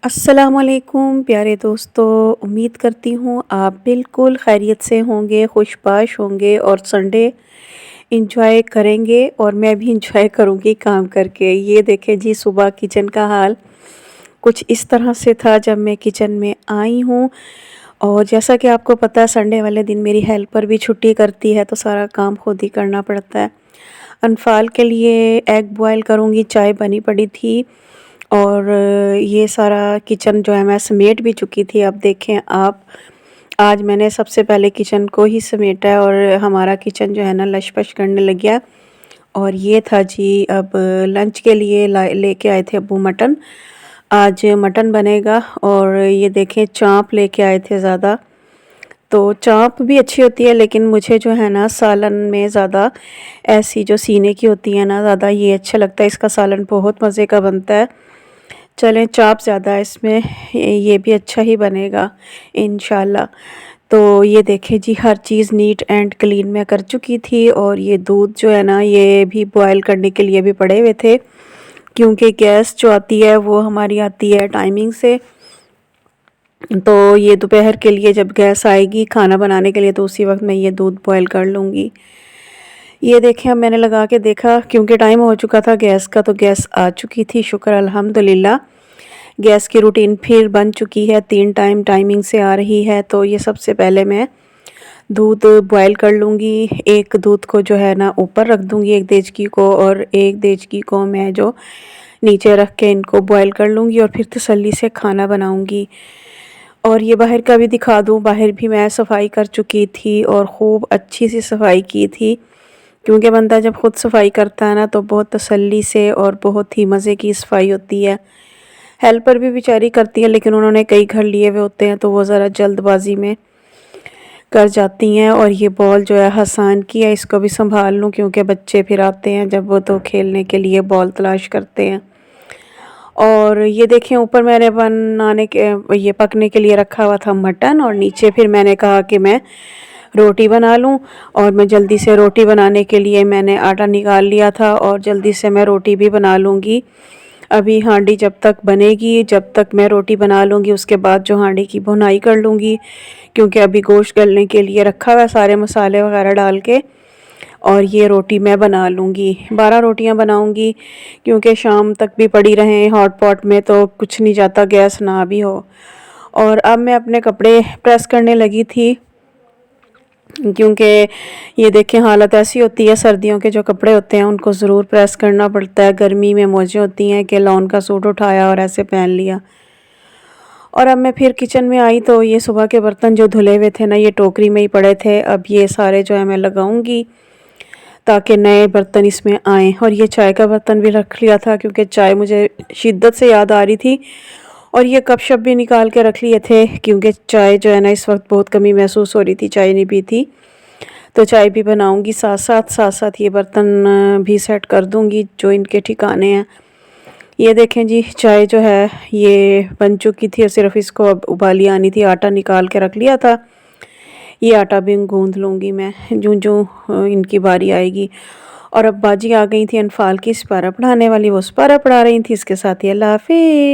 अस्सलामुअलैकुम प्यारे दोस्तों। उम्मीद करती हूँ आप बिल्कुल खैरियत से होंगे, खुशबाश होंगे और संडे इंजॉय करेंगे और मैं भी इंजॉय करूँगी काम करके। ये देखें जी, सुबह किचन का हाल कुछ इस तरह से था जब मैं किचन में आई हूँ। और जैसा कि आपको पता है, संडे वाले दिन मेरी हेल्पर भी छुट्टी करती है तो सारा काम खुद ही करना पड़ता है। अनफ़ाल के लिए एग बॉयल करूँगी, चाय बनी पड़ी थी और ये सारा किचन जो है मैं समेट भी चुकी थी। अब देखें आप, आज मैंने सबसे पहले किचन को ही समेटा है और हमारा किचन जो है ना लश-पश करने लग गया। और ये था जी, अब लंच के लिए लेके आए थे अब्बू मटन। आज मटन बनेगा और ये देखें चाँप लेके आए थे ज़्यादा। तो चाँप भी अच्छी होती है, लेकिन मुझे जो है ना सालन में ज़्यादा ऐसी जो सीने की होती है ना, ज़्यादा ये अच्छा लगता है। इसका सालन बहुत मज़े का बनता है। चलें, चाप ज़्यादा है इसमें, ये भी अच्छा ही बनेगा इंशाल्लाह। तो ये देखें जी, हर चीज़ नीट एंड क्लीन मैं कर चुकी थी और ये दूध जो है ना ये भी बॉयल करने के लिए भी पड़े हुए थे, क्योंकि गैस जो आती है वो हमारी आती है टाइमिंग से। तो ये दोपहर के लिए जब गैस आएगी खाना बनाने के लिए तो उसी वक्त मैं ये दूध बॉयल कर लूँगी। ये देखें, अब मैंने लगा के देखा क्योंकि टाइम हो चुका था गैस का, तो गैस आ चुकी थी, शुक्र अल्हम्दुलिल्लाह। गैस की रूटीन फिर बन चुकी है, 3 टाइम टाइमिंग से आ रही है। तो ये सबसे पहले मैं दूध बॉयल कर लूँगी। एक दूध को जो है ना ऊपर रख दूँगी, एक देचकी को, और एक देचकी को मैं जो नीचे रख के इनको बॉयल कर लूँगी और फिर तसल्ली से खाना बनाऊँगी। और ये बाहर का भी दिखा दूँ, बाहर भी मैं सफाई कर चुकी थी और ख़ूब अच्छी सी सफाई की थी, क्योंकि बंदा जब ख़ुद सफाई करता है ना तो बहुत तसल्ली से और बहुत ही मज़े की सफाई होती है। हेल्पर भी बेचारी करती है, लेकिन उन्होंने कई घर लिए हुए होते हैं तो वो ज़रा जल्दबाजी में कर जाती हैं। और ये बॉल जो है हसान की है, इसको भी संभाल लूँ क्योंकि बच्चे फिर आते हैं जब वो तो खेलने के लिए बॉल तलाश करते हैं। और ये देखें, ऊपर मैंने बनाने के ये पकने के लिए रखा हुआ था मटन, और नीचे फिर मैंने कहा कि मैं रोटी बना लूँ। और मैं जल्दी से रोटी बनाने के लिए मैंने आटा निकाल लिया था और जल्दी से मैं रोटी भी बना लूँगी। अभी हांडी जब तक बनेगी, जब तक मैं रोटी बना लूँगी, उसके बाद जो हांडी की भुनाई कर लूँगी, क्योंकि अभी गोश्त गलने के लिए रखा हुआ है सारे मसाले वगैरह डाल के। और ये रोटी मैं बना लूँगी, 12 रोटियां बनाऊँगी, क्योंकि शाम तक भी पड़ी रहें हॉट पॉट में तो कुछ नहीं जाता, गैस ना भी हो। और अब मैं अपने कपड़े प्रेस करने लगी थी, क्योंकि ये देखें हालत ऐसी होती है, सर्दियों के जो कपड़े होते हैं उनको ज़रूर प्रेस करना पड़ता है। गर्मी में मौजें होती हैं कि लॉन का सूट उठाया और ऐसे पहन लिया। और अब मैं फिर किचन में आई तो ये सुबह के बर्तन जो धुले हुए थे ना ये टोकरी में ही पड़े थे। अब ये सारे जो है मैं लगाऊंगी ताकि नए बर्तन इसमें आएँ। और ये चाय का बर्तन भी रख लिया था क्योंकि चाय मुझे शिद्दत से याद आ रही थी। और ये कप शप भी निकाल के रख लिए थे, क्योंकि चाय जो है ना इस वक्त बहुत कमी महसूस हो रही थी, चाय नहीं पी थी। तो चाय भी बनाऊंगी, साथ साथ ये बर्तन भी सेट कर दूंगी जो इनके ठिकाने हैं। ये देखें जी, चाय जो है ये बन चुकी थी और सिर्फ इसको अब उबाली आनी थी। आटा निकाल के रख लिया था, ये आटा भी गूंद लूँगी मैं जूं जूं इनकी बारी आएगी। और अब बाजी आ गई थी अनफाल की सिपारा पढ़ाने वाली, वो सिपारा पढ़ा रही थी। इसके साथ ही अल्लाह हाफिज़।